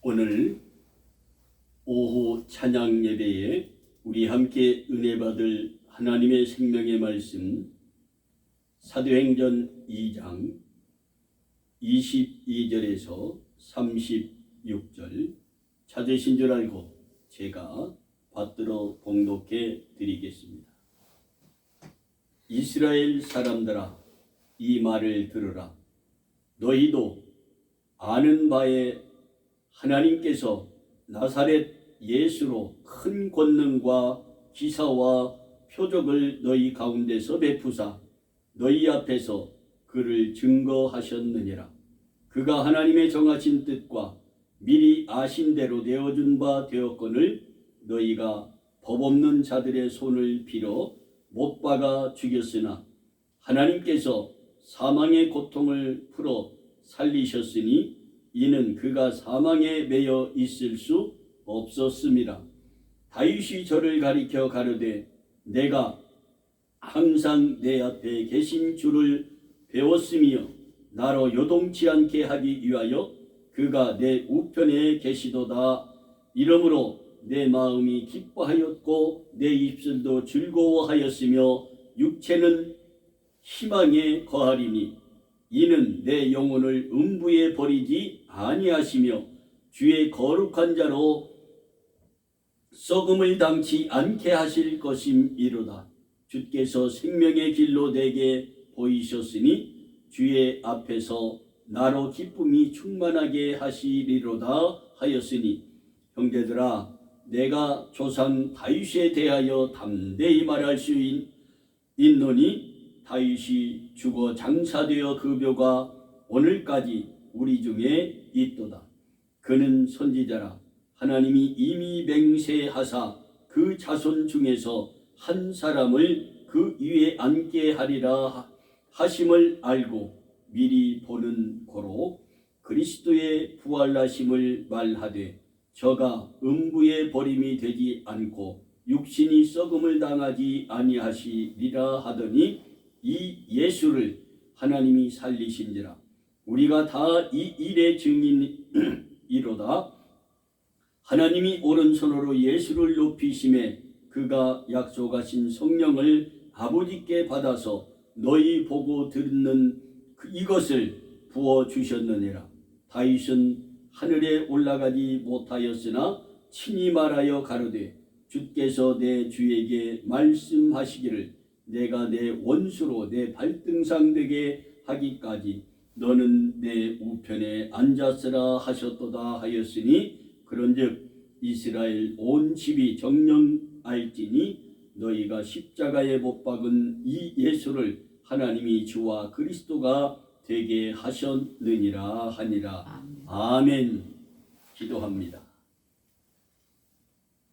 오늘 오후 찬양 예배에 우리 함께 은혜 받을 하나님의 생명의 말씀 사도행전 2장 22절에서 36절 찾으신 줄 알고 제가 받들어 봉독해 드리겠습니다. 이스라엘 사람들아, 이 말을 들으라. 너희도 아는 바에 하나님께서 나사렛 예수로 큰 권능과 기사와 표적을 너희 가운데서 베푸사 너희 앞에서 그를 증거하셨느니라. 그가 하나님의 정하신 뜻과 미리 아신 대로 내어준 바 되었거늘 너희가 법 없는 자들의 손을 빌어 못 박아 죽였으나 하나님께서 사망의 고통을 풀어 살리셨으니 이는 그가 사망에 매여 있을 수 없었습니다. 다윗이 저를 가리켜 가르되 내가 항상 내 앞에 계신 줄을 배웠으며 나로 요동치 않게 하기 위하여 그가 내 우편에 계시도다. 이러므로 내 마음이 기뻐하였고 내 입술도 즐거워하였으며 육체는 희망에 거하리니 이는 내 영혼을 음부에 버리지 아니하시며 주의 거룩한 자로 썩음을 당치 않게 하실 것임이로다. 주께서 생명의 길로 내게 보이셨으니 주의 앞에서 나로 기쁨이 충만하게 하시리로다 하였으니 형제들아, 내가 조상 다윗에 대하여 담대히 말할 수 있노니 다윗이 죽어 장사되어 그 묘가 오늘까지 우리 중에 있도다. 그는 선지자라. 하나님이 이미 맹세하사 그 자손 중에서 한 사람을 그 위에 앉게 하리라 하심을 알고 미리 보는 고로 그리스도의 부활하심을 말하되 저가 음부의 버림이 되지 않고 육신이 썩음을 당하지 아니하시리라 하더니 이 예수를 하나님이 살리신지라. 우리가 다 이 일의 증인이로다. 하나님이 오른손으로 예수를 높이심에 그가 약속하신 성령을 아버지께 받아서 너희 보고 듣는 이것을 부어주셨느니라. 다윗은 하늘에 올라가지 못하였으나 친히 말하여 가로되 주께서 내 주에게 말씀하시기를 내가 내 원수로 내 발등상 되게 하기까지 너는 내 우편에 앉았으라 하셨도다 하였으니 그런즉 이스라엘 온 집이 정녕 알지니 너희가 십자가에 못 박은 이 예수를 하나님이 주와 그리스도가 되게 하셨느니라 하니라. 아멘. 기도합니다.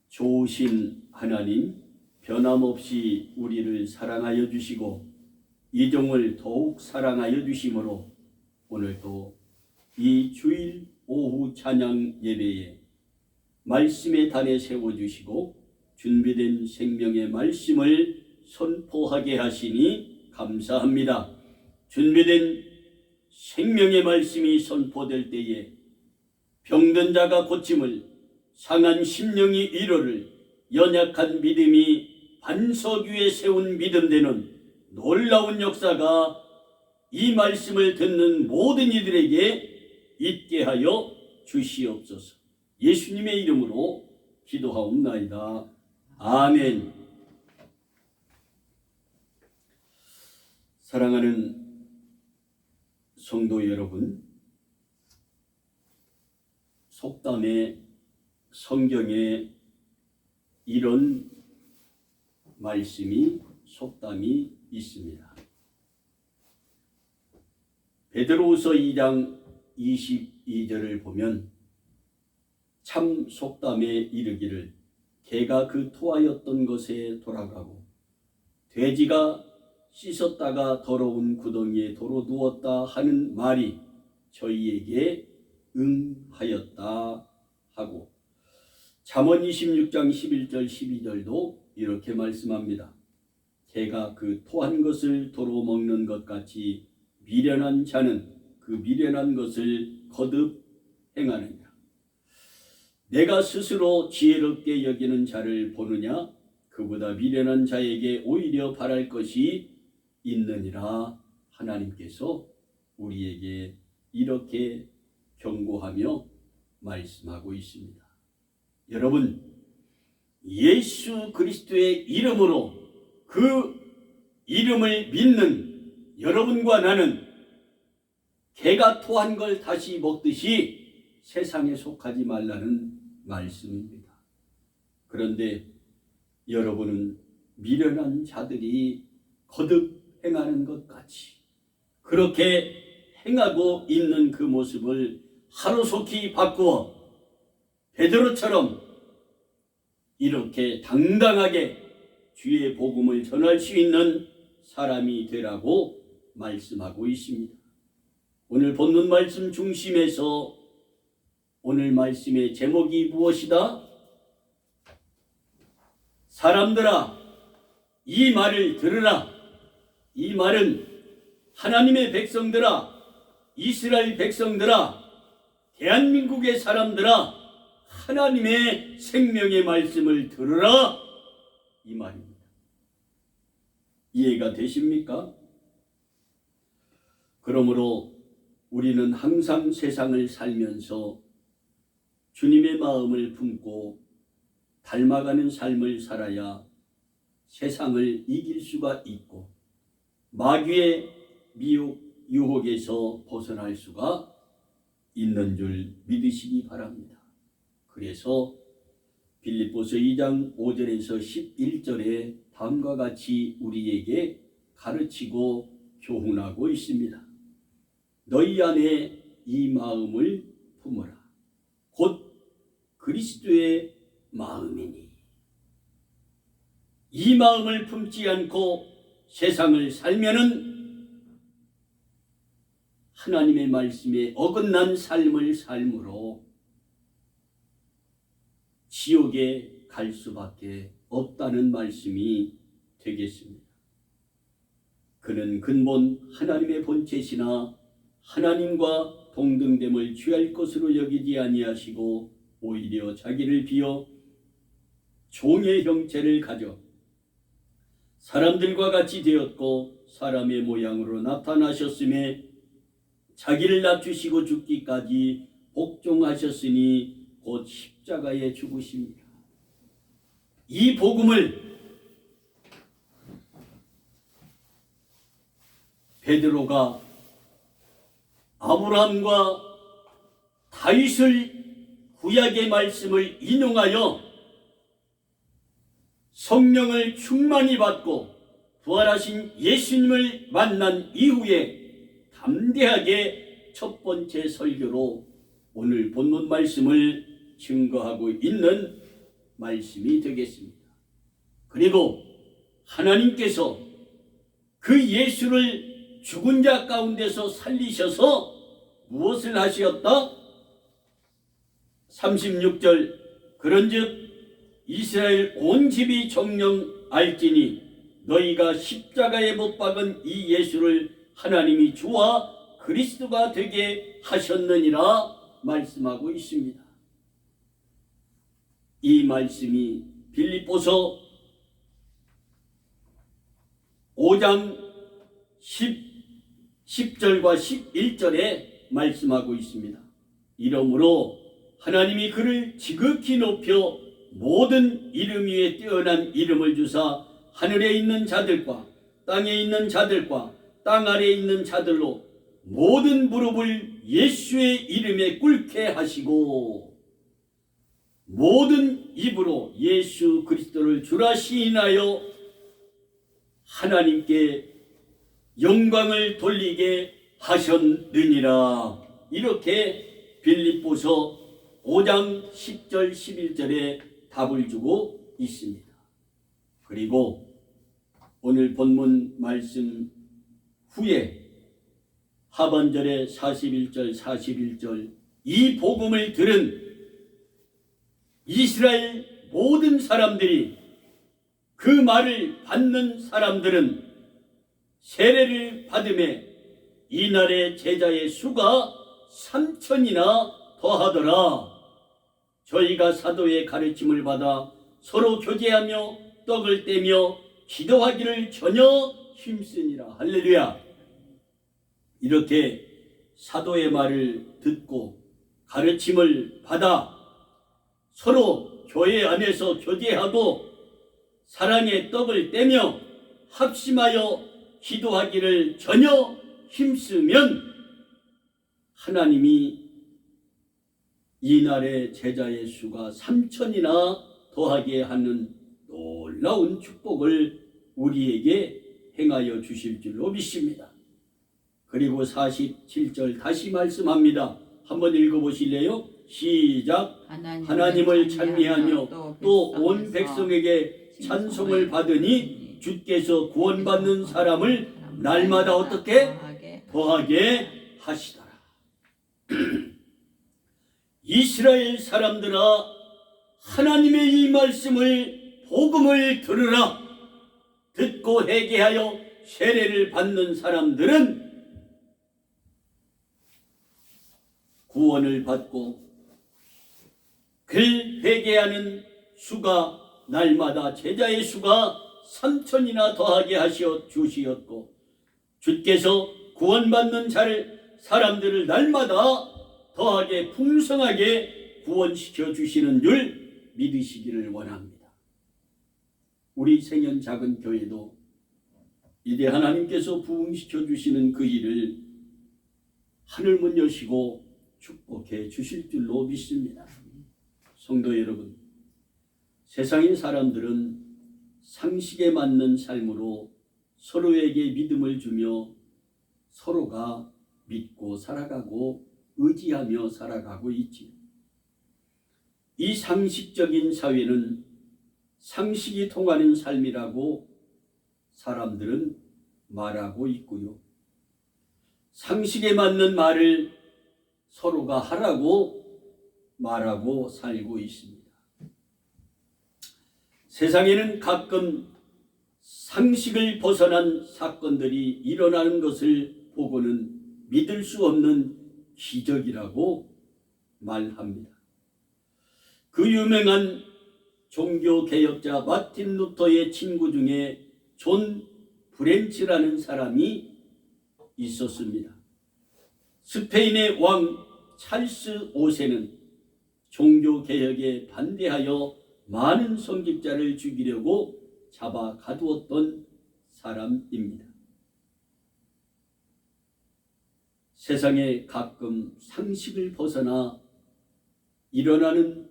좋으신 하나님, 변함없이 우리를 사랑하여 주시고 이종을 더욱 사랑하여 주심으로 오늘도 이 주일 오후 찬양 예배에 말씀의 단에 세워주시고 준비된 생명의 말씀을 선포하게 하시니 감사합니다. 준비된 생명의 말씀이 선포될 때에 병든 자가 고침을, 상한 심령이 위로를, 연약한 믿음이 반석 위에 세운 믿음되는 놀라운 역사가 이 말씀을 듣는 모든 이들에게 있게 하여 주시옵소서. 예수님의 이름으로 기도하옵나이다. 아멘. 사랑하는 성도 여러분, 속담에 성경에 이런 말씀이 속담이 있습니다. 베드로후서 2장 22절을 보면 참 속담에 이르기를 개가 그 토하였던 것에 돌아가고 돼지가 씻었다가 더러운 구덩이에 도로 누웠다 하는 말이 저희에게 응하였다 하고 잠언 26장 11절 12절도 이렇게 말씀합니다. 개가 그 토한 것을 도로 먹는 것 같이 미련한 자는 그 미련한 것을 거듭 행하느니라. 내가 스스로 지혜롭게 여기는 자를 보느냐? 그보다 미련한 자에게 오히려 바랄 것이 있느니라. 하나님께서 우리에게 이렇게 경고하며 말씀하고 있습니다. 여러분, 예수 그리스도의 이름으로 그 이름을 믿는 여러분과 나는 개가 토한 걸 다시 먹듯이 세상에 속하지 말라는 말씀입니다. 그런데 여러분은 미련한 자들이 거듭 행하는 것 같이 그렇게 행하고 있는 그 모습을 하루속히 바꾸어 베드로처럼 이렇게 당당하게 주의 복음을 전할 수 있는 사람이 되라고 말씀하고 있습니다. 오늘 본문 말씀 중심에서 오늘 말씀의 제목이 무엇이다? 사람들아, 이 말을 들으라. 이 말은 하나님의 백성들아, 이스라엘 백성들아, 대한민국의 사람들아, 하나님의 생명의 말씀을 들으라. 이 말입니다. 이해가 되십니까? 그러므로 우리는 항상 세상을 살면서 주님의 마음을 품고 닮아가는 삶을 살아야 세상을 이길 수가 있고 마귀의 미혹, 유혹에서 벗어날 수가 있는 줄 믿으시기 바랍니다. 그래서 빌립보서 2장 5절에서 11절에 다음과 같이 우리에게 가르치고 교훈하고 있습니다. 너희 안에 이 마음을 품어라. 곧 그리스도의 마음이니. 이 마음을 품지 않고 세상을 살면은 하나님의 말씀에 어긋난 삶을 삶으로 지옥에 갈 수밖에 없다는 말씀이 되겠습니다. 그는 근본 하나님의 본체시나 하나님과 동등됨을 취할 것으로 여기지 아니하시고 오히려 자기를 비어 종의 형체를 가져 사람들과 같이 되었고 사람의 모양으로 나타나셨음에 자기를 낮추시고 죽기까지 복종하셨으니 곧 십자가에 죽으십니다. 이 복음을 베드로가 아브라함과 다윗을 구약의 말씀을 인용하여 성령을 충만히 받고 부활하신 예수님을 만난 이후에 담대하게 첫 번째 설교로 오늘 본문 말씀을 증거하고 있는 말씀이 되겠습니다. 그리고 하나님께서 그 예수를 죽은 자 가운데서 살리셔서 무엇을 하시었다? 36절 그런즉 이스라엘 온 집이 정녕 알지니 너희가 십자가에 못 박은 이 예수를 하나님이 주와 그리스도가 되게 하셨느니라 말씀하고 있습니다. 이 말씀이 빌립보서 5장 10절과 11절에 말씀하고 있습니다. 이러므로 하나님이 그를 지극히 높여 모든 이름 위에 뛰어난 이름을 주사 하늘에 있는 자들과 땅에 있는 자들과 땅 아래에 있는 자들로 모든 무릎을 예수의 이름에 꿇게 하시고 모든 입으로 예수 그리스도를 주라 시인하여 하나님께 영광을 돌리게 하셨느니라. 이렇게 빌립보서 5장 10절 11절에 답을 주고 있습니다. 그리고 오늘 본문 말씀 후에 하반절에 41절 41절 이 복음을 들은 이스라엘 모든 사람들이 그 말을 받는 사람들은 세례를 받음에 이날의 제자의 수가 3,000이나 더하더라. 저희가 사도의 가르침을 받아 서로 교제하며 떡을 떼며 기도하기를 전혀 힘쓰니라. 할렐루야. 이렇게 사도의 말을 듣고 가르침을 받아 서로 교회 안에서 교제하고 사랑의 떡을 떼며 합심하여 기도하기를 전혀 힘쓰면 하나님이 이날의 제자의 수가 3천이나 더하게 하는 놀라운 축복을 우리에게 행하여 주실 줄로 믿습니다. 그리고 47절 다시 말씀합니다. 한번 읽어보실래요? 시작. 하나님을 찬미하며 또 온 백성에게 찬송을 받으니 주께서 구원받는 사람을 날마다 어떻게 더하게 하시더라. 이스라엘 사람들아, 하나님의 이 말씀을 복음을 들으라. 듣고 회개하여 세례를 받는 사람들은 구원을 받고 그 회개하는 수가 날마다 제자의 수가 3천이나 더하게 하시어 주시었고 주께서 구원받는 사람들을 날마다 더하게 풍성하게 구원시켜 주시는 줄 믿으시기를 원합니다. 우리 생현 작은 교회도 이제 하나님께서 부흥시켜 주시는 그 일을 하늘문 여시고 축복해 주실 줄로 믿습니다. 성도 여러분, 세상의 사람들은 상식에 맞는 삶으로 서로에게 믿음을 주며 서로가 믿고 살아가고 의지하며 살아가고 있지요. 이 상식적인 사회는 상식이 통하는 삶이라고 사람들은 말하고 있고요. 상식에 맞는 말을 서로가 하라고 말하고 살고 있습니다. 세상에는 가끔 상식을 벗어난 사건들이 일어나는 것을 보고는 믿을 수 없는 기적이라고 말합니다. 그 유명한 종교개혁자 마틴 루터의 친구 중에 존 브렌치라는 사람이 있었습니다. 스페인의 왕 찰스 5세는 종교개혁에 반대하여 많은 성직자를 죽이려고 잡아 가두었던 사람입니다. 세상에 가끔 상식을 벗어나 일어나는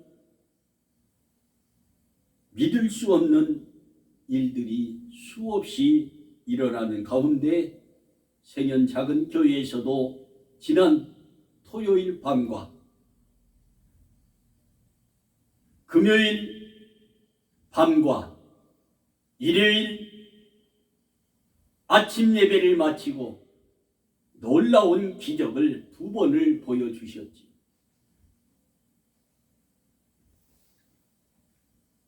믿을 수 없는 일들이 수없이 일어나는 가운데 생현 작은 교회에서도 지난 토요일 밤과 금요일 밤과 일요일 아침 예배를 마치고 놀라운 기적을 2번을 보여주셨지.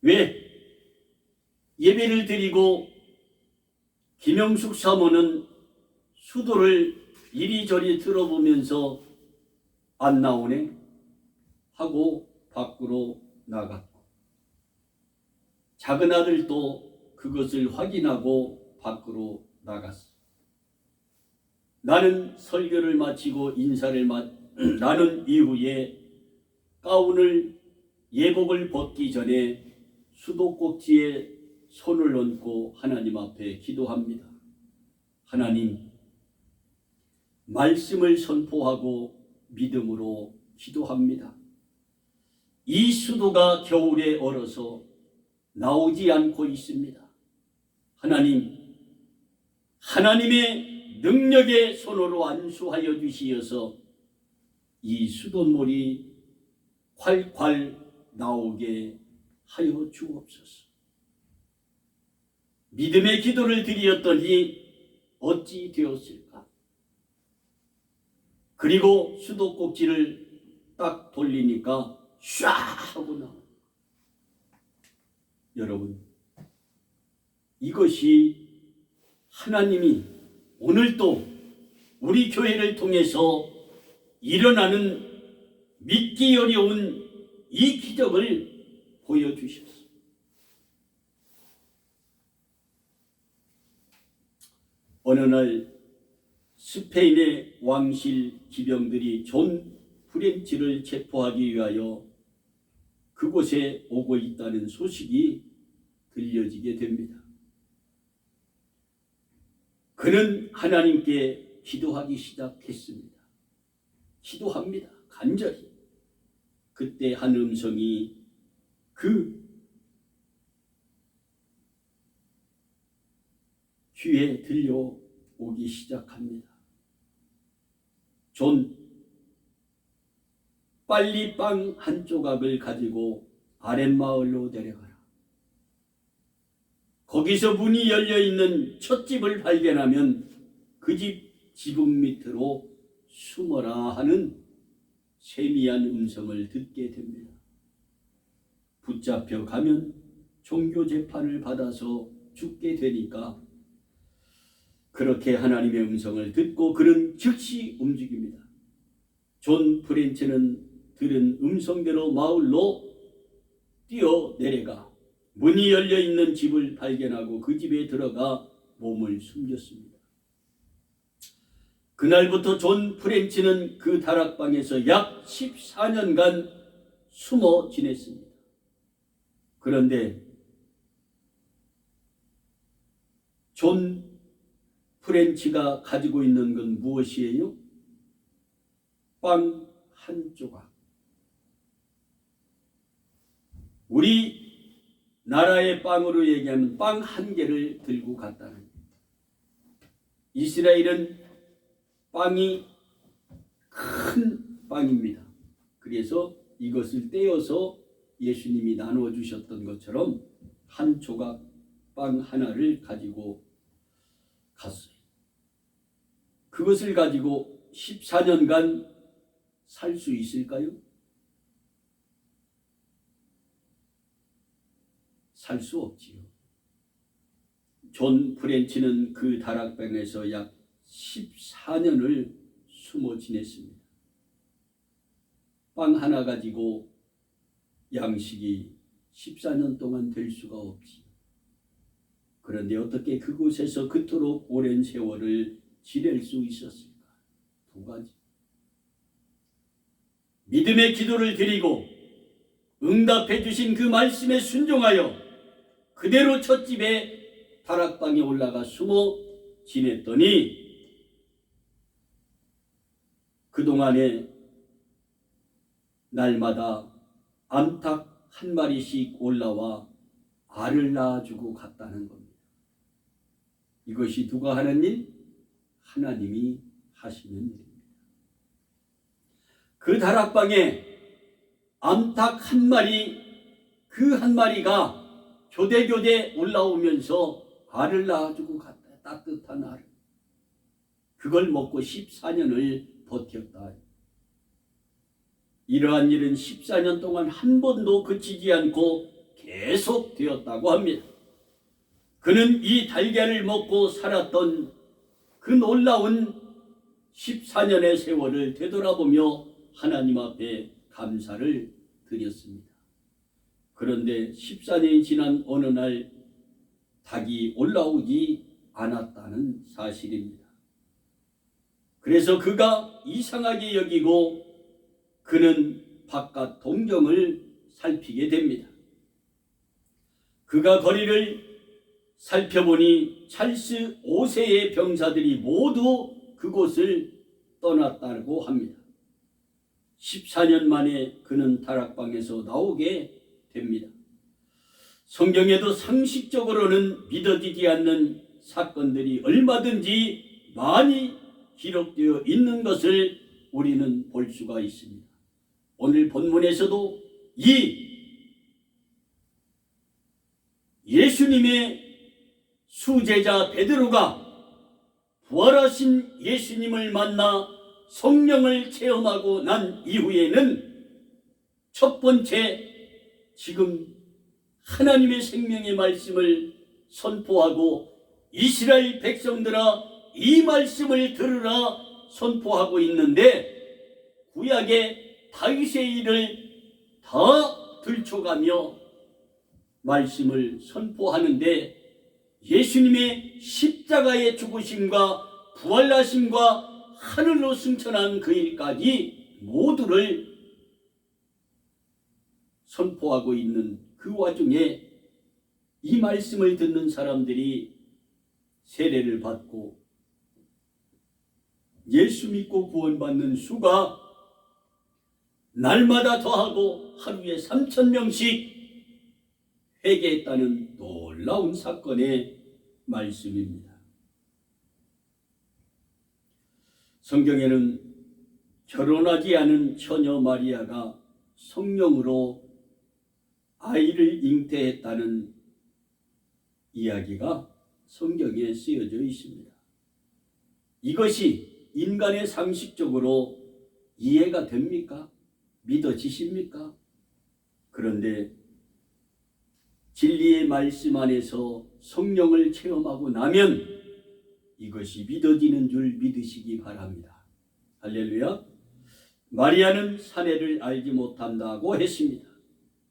왜? 예배를 드리고 김영숙 사모는 수도를 이리저리 들어보면서 안 나오네 하고 밖으로 나갔고, 작은 아들도 그것을 확인하고 밖으로 나갔어. 나는 설교를 마치고 인사를 나눈 이후에 가운을 예복을 벗기 전에 수도꼭지에 손을 얹고 하나님 앞에 기도합니다. 하나님, 말씀을 선포하고 믿음으로 기도합니다. 이 수도가 겨울에 얼어서 나오지 않고 있습니다. 하나님, 하나님의 능력의 손으로 안수하여 주시어서 이 수돗물이 콸콸 나오게 하여 주옵소서. 믿음의 기도를 드렸더니 어찌 되었을까? 그리고 수도꼭지를 딱 돌리니까 샤 하고 나와. 여러분, 이것이 하나님이 오늘도 우리 교회를 통해서 일어나는 믿기 어려운 이 기적을 보여주셨습니다. 어느 날 스페인의 왕실 기병들이 존 프렌치를 체포하기 위하여 그곳에 오고 있다는 소식이 들려지게 됩니다. 그는 하나님께 기도하기 시작했습니다. 기도합니다. 간절히. 그때 한 음성이 그 귀에 들려오기 시작합니다. 존, 빨리 빵 한 조각을 가지고 아랫마을로 내려가라. 거기서 문이 열려있는 첫 집을 발견하면 그 집 지붕 밑으로 숨어라 하는 세미한 음성을 듣게 됩니다. 붙잡혀 가면 종교 재판을 받아서 죽게 되니까 그렇게 하나님의 음성을 듣고 그는 즉시 움직입니다. 존 프렌치는 들은 음성대로 마을로 뛰어내려가 문이 열려있는 집을 발견하고 그 집에 들어가 몸을 숨겼습니다. 그날부터 존 프렌치는 그 다락방에서 약 14년간 숨어 지냈습니다. 그런데 존 프렌치가 가지고 있는 건 무엇이에요? 빵 한 조각. 우리 나라의 빵으로 얘기하면 빵 한 개를 들고 갔다는 거예요. 이스라엘은 빵이 큰 빵입니다. 그래서 이것을 떼어서 예수님이 나누어 주셨던 것처럼 한 조각 빵 하나를 가지고 갔어요. 그것을 가지고 14년간 살 수 있을까요? 살 수 없지요. 존 프렌치는 그 다락방에서 약 14년을 숨어 지냈습니다. 빵 하나 가지고 양식이 14년 동안 될 수가 없지요. 그런데 어떻게 그곳에서 그토록 오랜 세월을 지낼 수 있었을까? 두 가지. 믿음의 기도를 드리고 응답해 주신 그 말씀에 순종하여 그대로 첫 집에 다락방에 올라가 숨어 지냈더니 그동안에 날마다 암탉 한 마리씩 올라와 알을 낳아주고 갔다는 겁니다. 이것이 누가 하는 일? 하나님이 하시는 일입니다. 그 다락방에 암탉 한 마리, 그 한 마리가 교대교대 올라오면서 알을 낳아주고 갔다. 따뜻한 알. 그걸 먹고 14년을 버텼다. 이러한 일은 14년 동안 한 번도 그치지 않고 계속 되었다고 합니다. 그는 이 달걀을 먹고 살았던 그 놀라운 14년의 세월을 되돌아보며 하나님 앞에 감사를 드렸습니다. 그런데 14년이 지난 어느 날 닭이 올라오지 않았다는 사실입니다. 그래서 그가 이상하게 여기고 그는 바깥 동정을 살피게 됩니다. 그가 거리를 살펴보니 찰스 5세의 병사들이 모두 그곳을 떠났다고 합니다. 14년 만에 그는 다락방에서 나오게 됩니다. 성경에도 상식적으로는 믿어지지 않는 사건들이 얼마든지 많이 기록되어 있는 것을 우리는 볼 수가 있습니다. 오늘 본문에서도 이 예수님의 수제자 베드로가 부활하신 예수님을 만나 성령을 체험하고 난 이후에는 첫 번째 지금 하나님의 생명의 말씀을 선포하고 이스라엘 백성들아 이 말씀을 들으라 선포하고 있는데 구약의 다윗의 일을 다 들춰가며 말씀을 선포하는데 예수님의 십자가의 죽으심과 부활하심과 하늘로 승천한 그 일까지 모두를 선포하고 있는 그 와중에 이 말씀을 듣는 사람들이 세례를 받고 예수 믿고 구원받는 수가 날마다 더하고 하루에 3,000명씩 회개했다는 놀라운 사건의 말씀입니다. 성경에는 결혼하지 않은 처녀 마리아가 성령으로 아이를 잉태했다는 이야기가 성경에 쓰여져 있습니다. 이것이 인간의 상식적으로 이해가 됩니까? 믿어지십니까? 그런데 진리의 말씀 안에서 성령을 체험하고 나면 이것이 믿어지는 줄 믿으시기 바랍니다. 할렐루야. 마리아는 사내를 알지 못한다고 했습니다.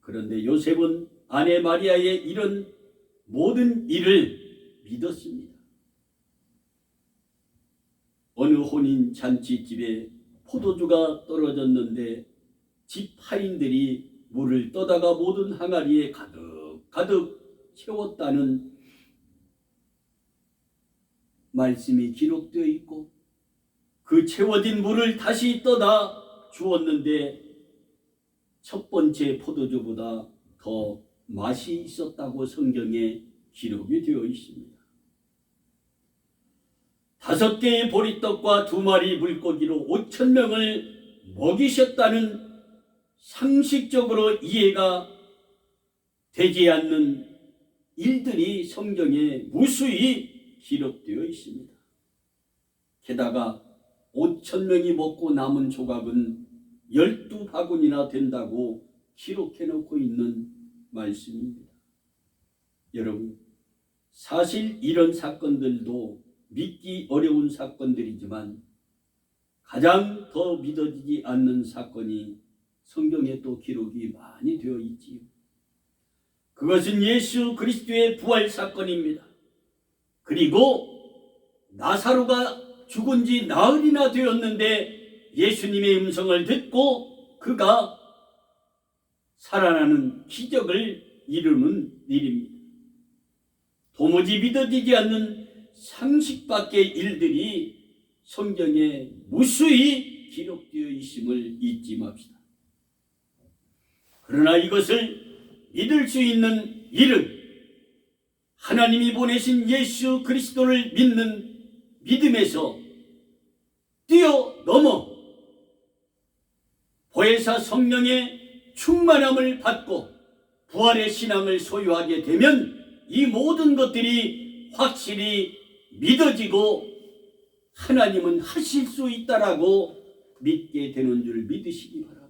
그런데 요셉은 아내 마리아의 이런 모든 일을 믿었습니다. 어느 혼인 잔치집에 포도주가 떨어졌는데 집 하인들이 물을 떠다가 모든 항아리에 가득 채웠다는 말씀이 기록되어 있고 그 채워진 물을 다시 떠다 주었는데 첫 번째 포도주보다 더 맛이 있었다고 성경에 기록이 되어 있습니다. 5개의 보리떡과 2마리 물고기로 5,000명을 먹이셨다는 상식적으로 이해가 되지 않는 일들이 성경에 무수히 기록되어 있습니다. 게다가 5,000명이 먹고 남은 조각은 12바구니나 된다고 기록해 놓고 있는 말씀입니다. 여러분, 사실 이런 사건들도 믿기 어려운 사건들이지만 가장 더 믿어지지 않는 사건이 성경에 또 기록이 많이 되어 있지요. 그것은 예수 그리스도의 부활 사건입니다. 그리고 나사로가 죽은 지 나흘이나 되었는데 예수님의 음성을 듣고 그가 살아나는 기적을 이루는 일입니다. 도무지 믿어지지 않는 상식밖의 일들이 성경에 무수히 기록되어 있음을 잊지 맙시다. 그러나 이것을 믿을 수 있는 일은 하나님이 보내신 예수 그리스도를 믿는 믿음에서 뛰어넘어 보혜사 성령의 충만함을 받고 부활의 신앙을 소유하게 되면 이 모든 것들이 확실히 믿어지고 하나님은 하실 수 있다라고 믿게 되는 줄 믿으시기 바랍니다.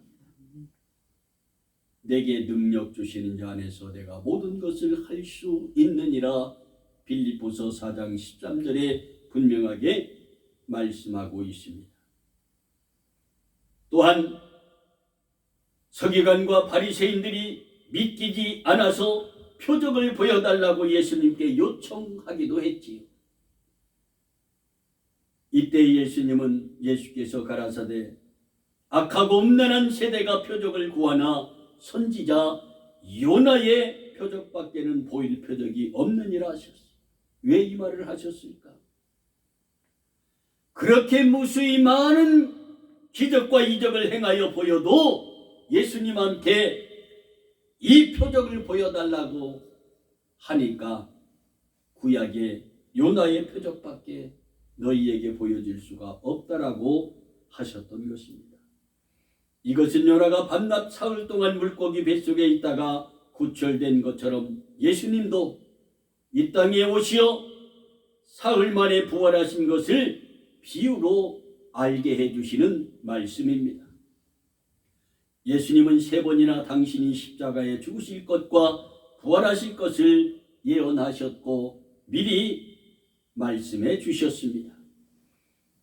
내게 능력 주시는 자 안에서 내가 모든 것을 할 수 있느니라 빌립보서 4장 13절에 분명하게 말씀하고 있습니다. 또한 서기관과 바리새인들이 믿기지 않아서 표적을 보여달라고 예수님께 요청하기도 했지요. 이때 예수께서 가라사대 악하고 음란한 세대가 표적을 구하나 선지자 요나의 표적밖에는 보일 표적이 없느니라 하셨어요. 왜 이 말을 하셨을까? 그렇게 무수히 많은 기적과 이적을 행하여 보여도 예수님한테 이 표적을 보여달라고 하니까 구약의 요나의 표적밖에 너희에게 보여줄 수가 없다라고 하셨던 것입니다. 이것은 요나가 밤낮 사흘 동안 물고기 뱃속에 있다가 구출된 것처럼 예수님도 이 땅에 오시어 사흘 만에 부활하신 것을 비유로 알게 해주시는 말씀입니다. 예수님은 3번이나 당신이 십자가에 죽으실 것과 부활하실 것을 예언하셨고 미리 말씀해 주셨습니다.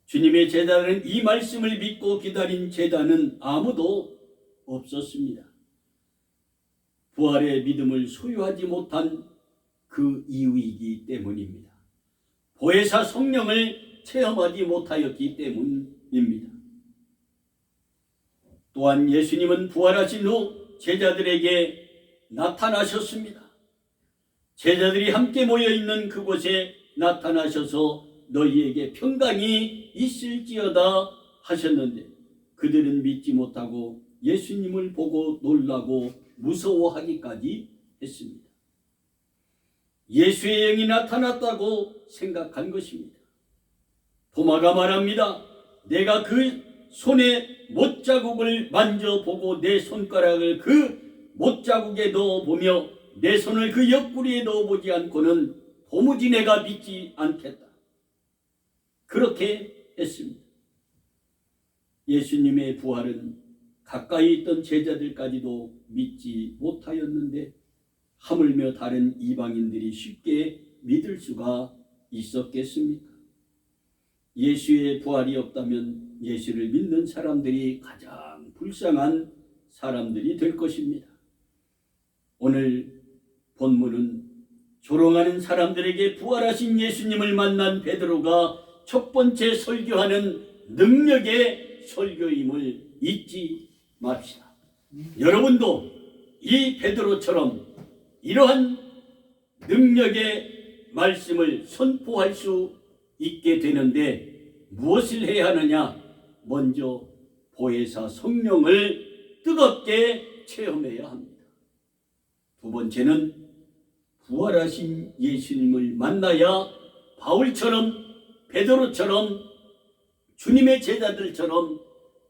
주님의 제자는 이 말씀을 믿고 기다린 제자는 아무도 없었습니다. 부활의 믿음을 소유하지 못한 그 이유이기 때문입니다. 보혜사 성령을 체험하지 못하였기 때문입니다. 또한 예수님은 부활하신 후 제자들에게 나타나셨습니다. 제자들이 함께 모여있는 그곳에 나타나셔서 너희에게 평강이 있을지어다 하셨는데 그들은 믿지 못하고 예수님을 보고 놀라고 무서워하기까지 했습니다. 예수의 영이 나타났다고 생각한 것입니다. 도마가 말합니다. 내가 그 손에 못자국을 만져보고 내 손가락을 그 못자국에 넣어보며 내 손을 그 옆구리에 넣어보지 않고는 도무지 내가 믿지 않겠다. 그렇게 했습니다. 예수님의 부활은 가까이 있던 제자들까지도 믿지 못하였는데 하물며 다른 이방인들이 쉽게 믿을 수가 있었겠습니까? 예수의 부활이 없다면 예수를 믿는 사람들이 가장 불쌍한 사람들이 될 것입니다. 오늘 본문은 조롱하는 사람들에게 부활하신 예수님을 만난 베드로가 첫 번째 설교하는 능력의 설교임을 잊지 맙시다. 여러분도 이 베드로처럼 이러한 능력의 말씀을 선포할 수 있게 되는데 무엇을 해야 하느냐? 먼저 보혜사 성령을 뜨겁게 체험해야 합니다. 두 번째는 부활하신 예수님을 만나야 바울처럼 베드로처럼 주님의 제자들처럼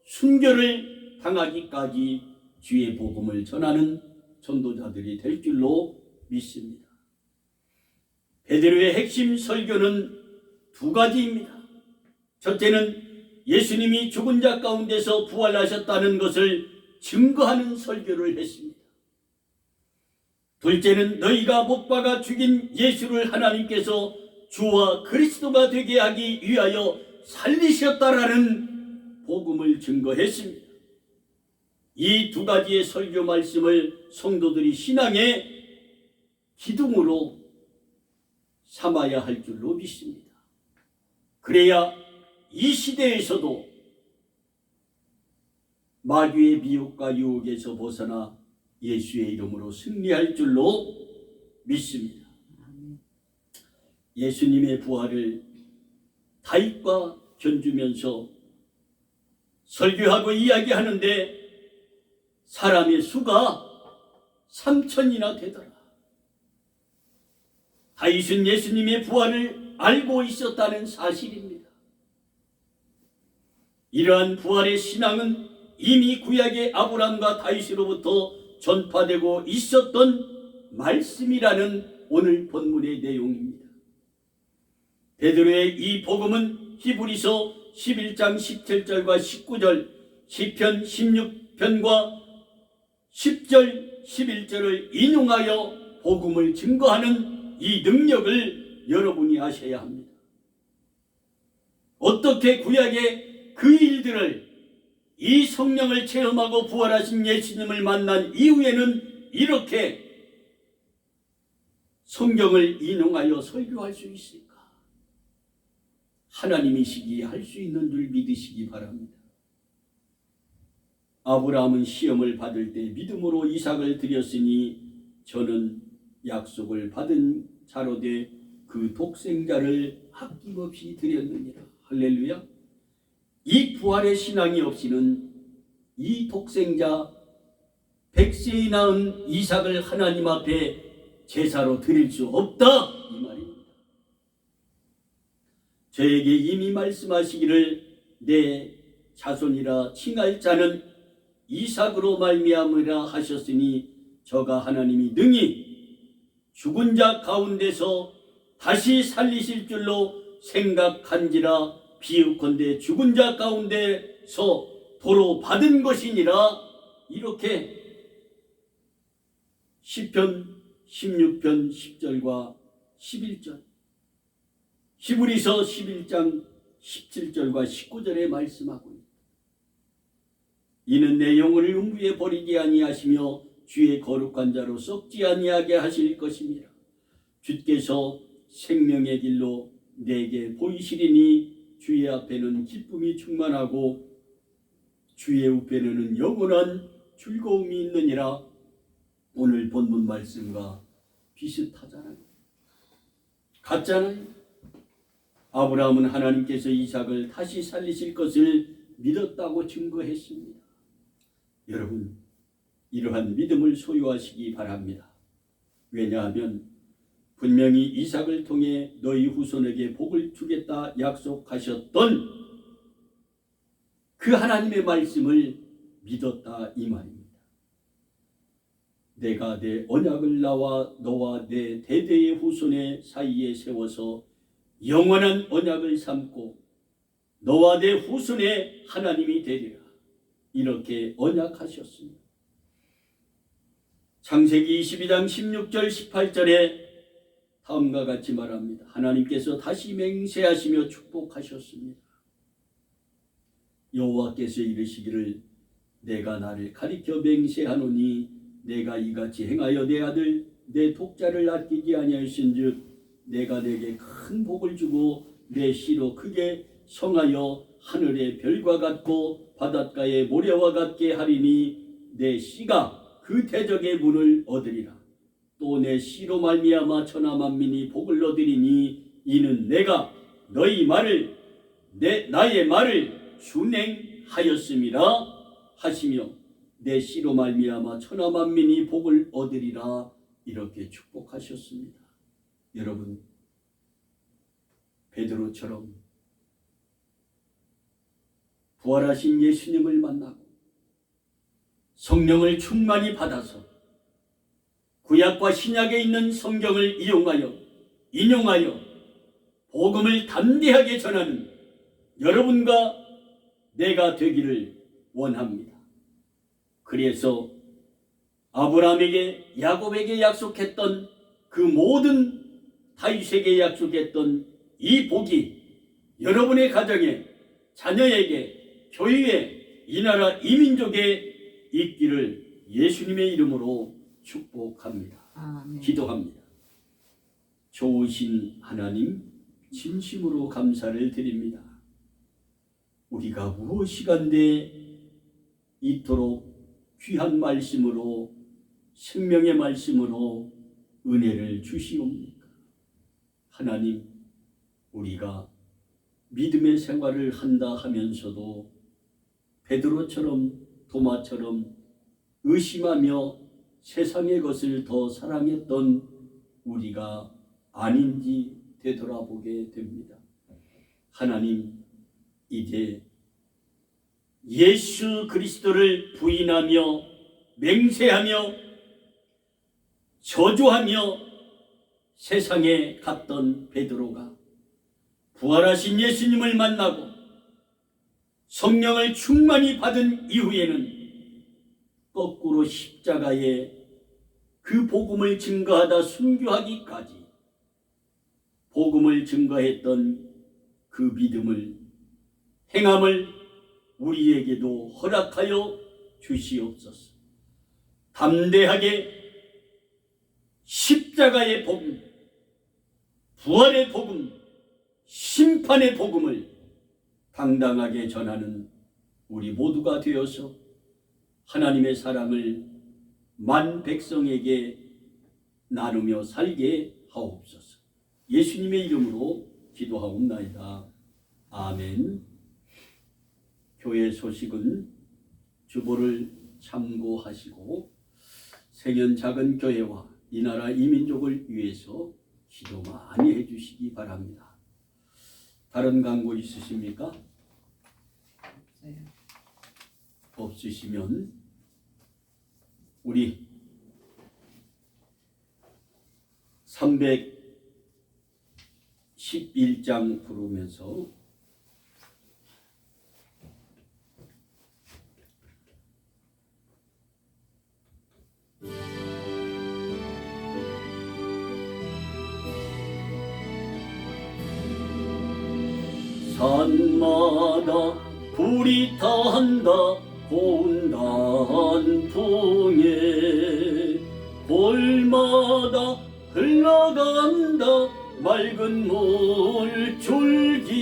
순교를 당하기까지 주의 복음을 전하는 전도자들이 될 줄로 믿습니다. 베드로의 핵심 설교는 두 가지입니다. 첫째는 예수님이 죽은 자 가운데서 부활하셨다는 것을 증거하는 설교를 했습니다. 둘째는 너희가 못 박아 죽인 예수를 하나님께서 주와 그리스도가 되게 하기 위하여 살리셨다라는 복음을 증거했습니다. 이 두 가지의 설교 말씀을 성도들이 신앙의 기둥으로 삼아야 할 줄로 믿습니다. 그래야 이 시대에서도 마귀의 미혹과 유혹에서 벗어나 예수의 이름으로 승리할 줄로 믿습니다. 예수님의 부활을 다윗과 견주면서 설교하고 이야기하는데 사람의 수가 3,000이나 되더라. 다윗은 예수님의 부활을 알고 있었다는 사실입니다. 이러한 부활의 신앙은 이미 구약의 아브람과 다윗으로부터 전파되고 있었던 말씀이라는 오늘 본문의 내용입니다. 베드로의 이 복음은 히브리서 11장 17절과 19절, 시편 16편과 10절, 11절을 인용하여 복음을 증거하는 이 능력을 여러분이 아셔야 합니다. 어떻게 구약의 그 일들을 이 성령을 체험하고 부활하신 예수님을 만난 이후에는 이렇게 성경을 인용하여 설교할 수 있을까? 하나님이시기에 할 수 있는 줄 믿으시기 바랍니다. 아브라함은 시험을 받을 때 믿음으로 이삭을 드렸으니 저는 약속을 받은 자로 돼 그 독생자를 아낌없이 드렸느니라. 할렐루야. 이 부활의 신앙이 없이는 이 독생자 100세에 낳은 이삭을 하나님 앞에 제사로 드릴 수 없다 이 말입니다. 저에게 이미 말씀하시기를 내 자손이라 칭할 자는 이삭으로 말미암으라 하셨으니 저가 하나님이 능히 죽은 자 가운데서 다시 살리실 줄로 생각한지라 비유컨대 죽은 자 가운데서 도로 받은 것이니라. 이렇게 시편 16편 10절과 11절, 히브리서 11장 17절과 19절에 말씀하고 있다. 이는 내 영혼을 음부에 버리게 아니하시며 주의 거룩한 자로 썩지 아니하게 하실 것입니다. 주께서 생명의 길로 내게 보이시리니 주의 앞에는 기쁨이 충만하고 주의 우편에는 영원한 즐거움이 있느니라. 오늘 본문 말씀과 비슷하잖아요. 같잖아요. 아브라함은 하나님께서 이삭을 다시 살리실 것을 믿었다고 증거했습니다. 여러분, 이러한 믿음을 소유하시기 바랍니다. 왜냐하면 분명히 이삭을 통해 너희 후손에게 복을 주겠다 약속하셨던 그 하나님의 말씀을 믿었다 이 말입니다. 내가 내 언약을 나와 너와 내 대대의 후손의 사이에 세워서 영원한 언약을 삼고 너와 내 후손의 하나님이 되리라. 이렇게 언약하셨습니다. 창세기 22장 16절 18절에 다음과 같이 말합니다. 하나님께서 다시 맹세하시며 축복하셨습니다. 여호와께서 이르시기를 내가 나를 가리켜 맹세하노니 내가 이같이 행하여 내 아들 내 독자를 아끼지 아니하였은즉 내가 내게 큰 복을 주고 내 씨로 크게 성하여 하늘의 별과 같고 바닷가의 모래와 같게 하리니 내 씨가 그 대적의 문을 얻으리라. 또 내 씨로 말미암아 천하 만민이 복을 얻으리니 이는 내가 너희 말을 나의 말을 준행하였음이라 하시며 내 씨로 말미암아 천하 만민이 복을 얻으리라. 이렇게 축복하셨습니다. 여러분, 베드로처럼 부활하신 예수님을 만나고 성령을 충만히 받아서 구약과 신약에 있는 성경을 인용하여 복음을 담대하게 전하는 여러분과 내가 되기를 원합니다. 그래서 아브라함에게 야곱에게 약속했던 그 모든 다윗에게 약속했던 이 복이 여러분의 가정에 자녀에게 교회에 이 나라 이 민족에 있기를 예수님의 이름으로 축복합니다. 아멘. 기도합니다. 좋으신 하나님, 진심으로 감사를 드립니다. 우리가 무엇이간데 이토록 귀한 말씀으로 생명의 말씀으로 은혜를 주시옵니까? 하나님, 우리가 믿음의 생활을 한다 하면서도 베드로처럼 도마처럼 의심하며 세상의 것을 더 사랑했던 우리가 아닌지 되돌아보게 됩니다. 하나님, 이제 예수 그리스도를 부인하며 맹세하며 저주하며 세상에 갔던 베드로가 부활하신 예수님을 만나고 성령을 충만히 받은 이후에는 거꾸로 십자가에 그 복음을 증거하다 순교하기까지 복음을 증거했던 그 믿음을 행함을 우리에게도 허락하여 주시옵소서. 담대하게 십자가의 복음, 부활의 복음, 심판의 복음을 당당하게 전하는 우리 모두가 되어서 하나님의 사랑을 만 백성에게 나누며 살게 하옵소서. 예수님의 이름으로 기도하옵나이다. 아멘. 교회 소식은 주보를 참고하시고 생연 작은 교회와 이 나라 이 민족을 위해서 기도 많이 해주시기 바랍니다. 다른 광고 있으십니까? 없으시면 우리 311장 부르면서 산마다 불이 타한다 고운 단풍에 바다 흘러간다 맑은 물줄기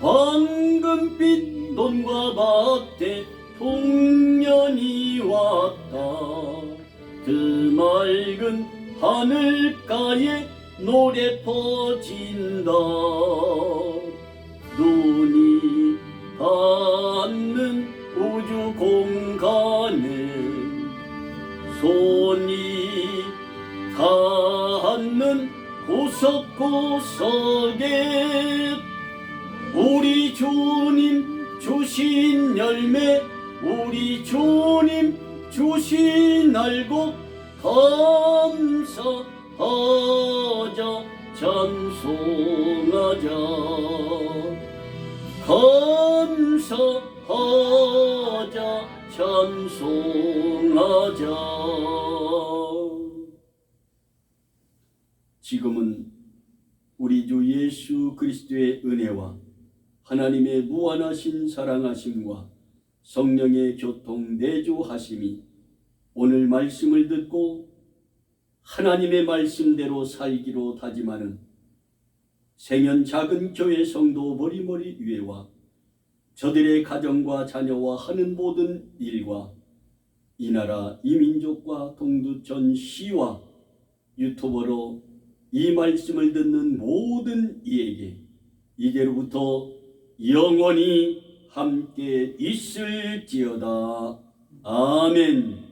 황금빛 논과 밭에 동년이 왔다 그 맑은 하늘가에 노래 퍼진다 눈이 닿는 우주 공간에 손이 닿는 구석구석에 우리 주님 주신 열매 우리 주님 주신 알고 감사하자 찬송하자 감사하자 찬송하자. 지금은 우리 주 예수 그리스도의 은혜와 하나님의 무한하신 사랑하심과 성령의 교통 내주하심이 오늘 말씀을 듣고 하나님의 말씀대로 살기로 다짐하는 생현 작은 교회 성도 머리머리 위에와 저들의 가정과 자녀와 하는 모든 일과 이 나라 이 민족과 동두 전 시와 유튜버로 이 말씀을 듣는 모든 이에게 이제로부터 영원히 함께 있을지어다. 아멘.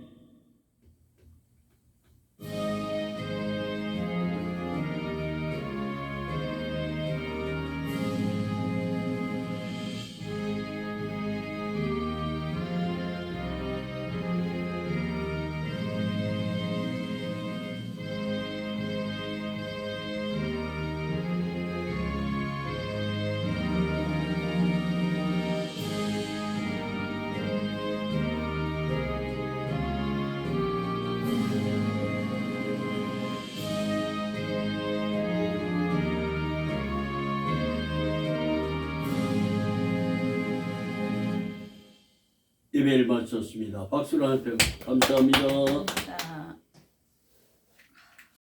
예배를 마쳤습니다. 박수로 한 편 감사합니다. 감사합니다.